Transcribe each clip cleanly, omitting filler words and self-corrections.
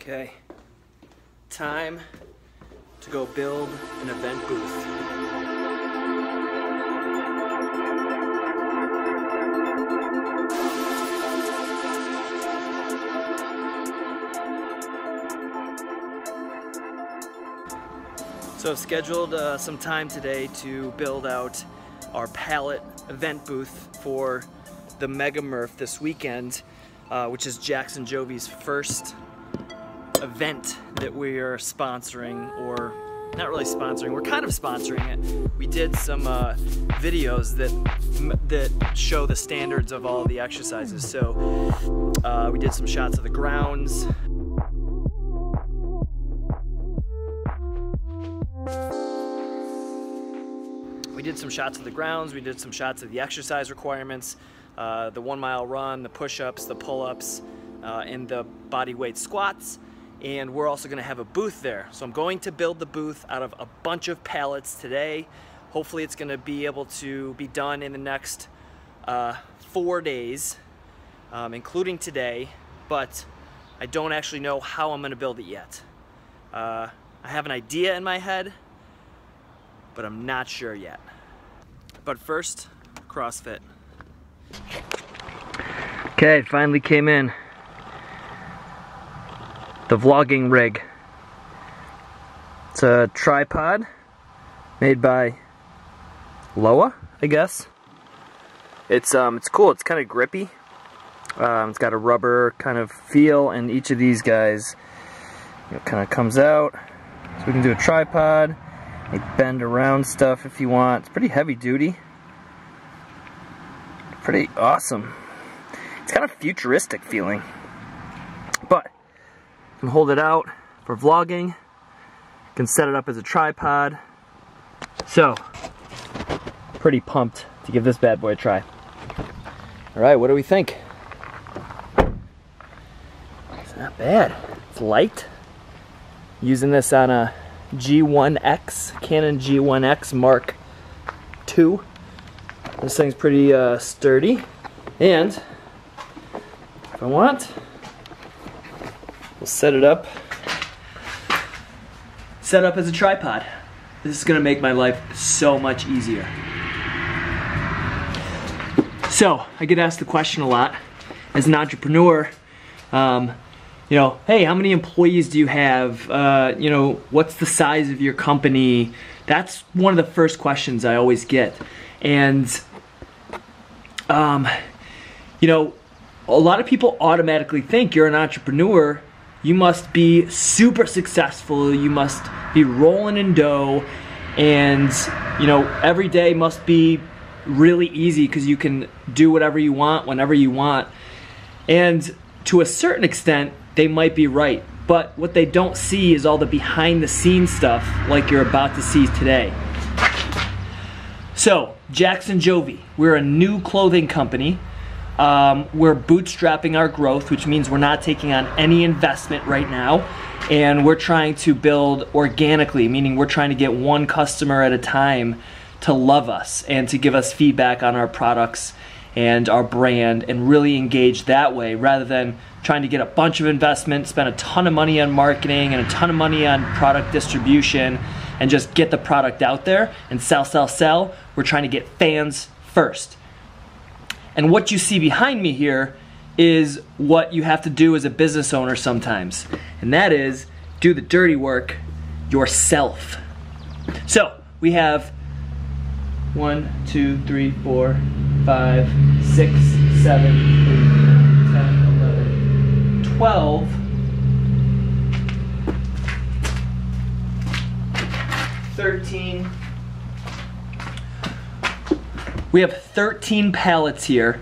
Okay, time to go build an event booth. So I've scheduled some time today to build out our pallet event booth for the Mega Murph this weekend, which is Jaxon Jovie's first event that we are sponsoring, or not really sponsoring, we're kind of sponsoring it. We did some videos that show the standards of all the exercises. So we did some shots of the grounds. We did some shots of the grounds, we did some shots of the exercise requirements, the 1 mile run, the push-ups, the pull-ups, and the body weight squats. And we're also gonna have a booth there. So I'm going to build the booth out of a bunch of pallets today. Hopefully it's gonna be able to be done in the next 4 days, including today, but I don't actually know how I'm gonna build it yet. I have an idea in my head, but I'm not sure yet. But first, CrossFit. Okay, it finally came in. The vlogging rig. It's a tripod made by Loa, I guess. It's cool. It's kind of grippy. It's got a rubber kind of feel, and each of these guys, kind of comes out. So we can do a tripod. You bend around stuff if you want. It's pretty heavy duty. Pretty awesome. It's kind of futuristic feeling, but you can hold it out for vlogging. You can set it up as a tripod. So, pretty pumped to give this bad boy a try. All right, what do we think? It's not bad. It's light. Using this on a G1X, Canon G1X Mark II. This thing's pretty sturdy, and if I want, we'll set it up as a tripod. This is gonna make my life so much easier. So I get asked the question a lot as an entrepreneur. Hey, how many employees do you have? What's the size of your company? That's one of the first questions I always get. And, a lot of people automatically think you're an entrepreneur, you must be super successful, you must be rolling in dough, and, every day must be really easy because you can do whatever you want, whenever you want. And to a certain extent, they might be right, but what they don't see is all the behind the scenes stuff like you're about to see today. So, Jaxon Jovie, we're a new clothing company. We're bootstrapping our growth, which means we're not taking on any investment right now, and we're trying to build organically, meaning we're trying to get one customer at a time to love us and to give us feedback on our products and our brand and really engage that way, rather than trying to get a bunch of investment, spend a ton of money on marketing and a ton of money on product distribution and just get the product out there and sell. We're trying to get fans first. And what you see behind me here is what you have to do as a business owner sometimes. And that is do the dirty work yourself. So we have 1, 2, 3, 4, 5, 6, 7, 8, 9, 10, 11, 12. 13. We have 13 pallets here.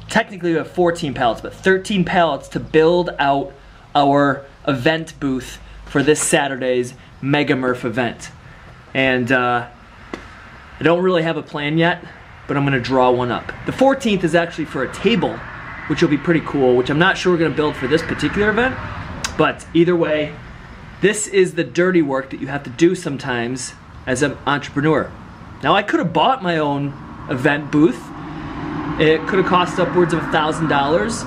Technically we have 14 pallets, but 13 pallets to build out our event booth for this Saturday's Mega Murph event. And I don't really have a plan yet, but I'm gonna draw one up. The 14th is actually for a table, which will be pretty cool, which I'm not sure we're gonna build for this particular event, but either way, this is the dirty work that you have to do sometimes as an entrepreneur. Now, I could have bought my own event booth. It could have cost upwards of $1,000,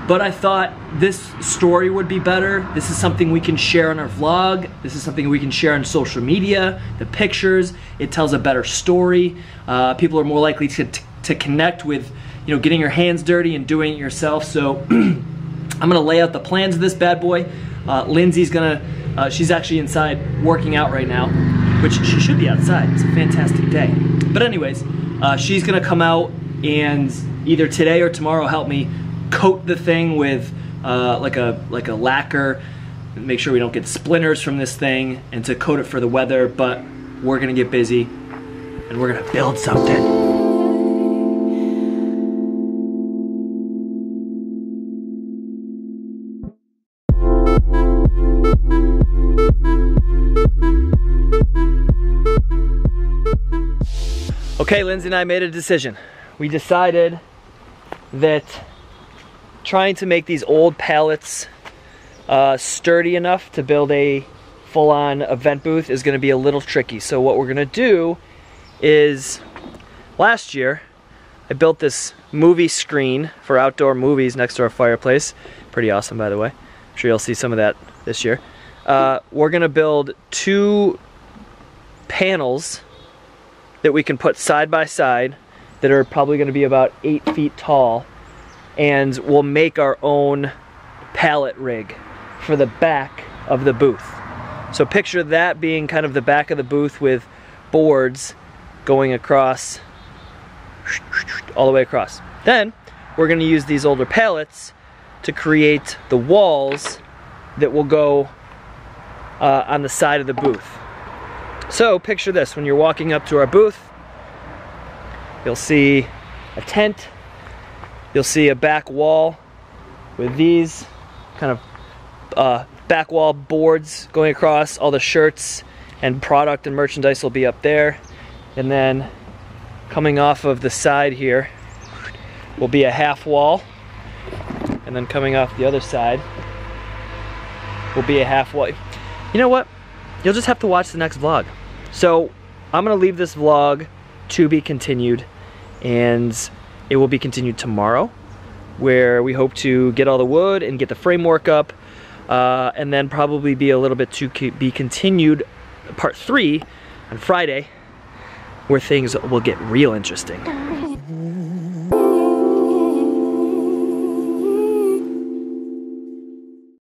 but I thought this story would be better. This is something we can share on our vlog. This is something we can share on social media, the pictures. It tells a better story. People are more likely to connect with, you know, getting your hands dirty and doing it yourself. So I'm gonna lay out the plans of this bad boy. Lindsay's gonna, she's actually inside working out right now, which she should be outside. It's a fantastic day. But anyways, she's gonna come out and either today or tomorrow help me coat the thing with like a lacquer, make sure we don't get splinters from this thing, and to coat it for the weather. But we're gonna get busy and we're gonna build something. Okay, Lindsay and I made a decision. We decided that trying to make these old pallets sturdy enough to build a full-on event booth is gonna be a little tricky. So what we're gonna do is, last year, I built this movie screen for outdoor movies next to our fireplace. Pretty awesome, by the way. I'm sure you'll see some of that this year. We're gonna build 2 panels that we can put side by side that are probably gonna be about 8 feet tall, and we'll make our own pallet rig for the back of the booth. So picture that being kind of the back of the booth with boards going across, all the way across. Then we're gonna use these older pallets to create the walls that will go on the side of the booth. So picture this, when you're walking up to our booth, you'll see a tent, you'll see a back wall with these kind of back wall boards going across. All the shirts and product and merchandise will be up there. And then coming off of the side here will be a half wall. And then coming off the other side will be a half wall. You know what? You'll just have to watch the next vlog. So I'm gonna leave this vlog to be continued, and it will be continued tomorrow, where we hope to get all the wood and get the framework up, and then probably be a little bit to be continued part 3 on Friday, where things will get real interesting.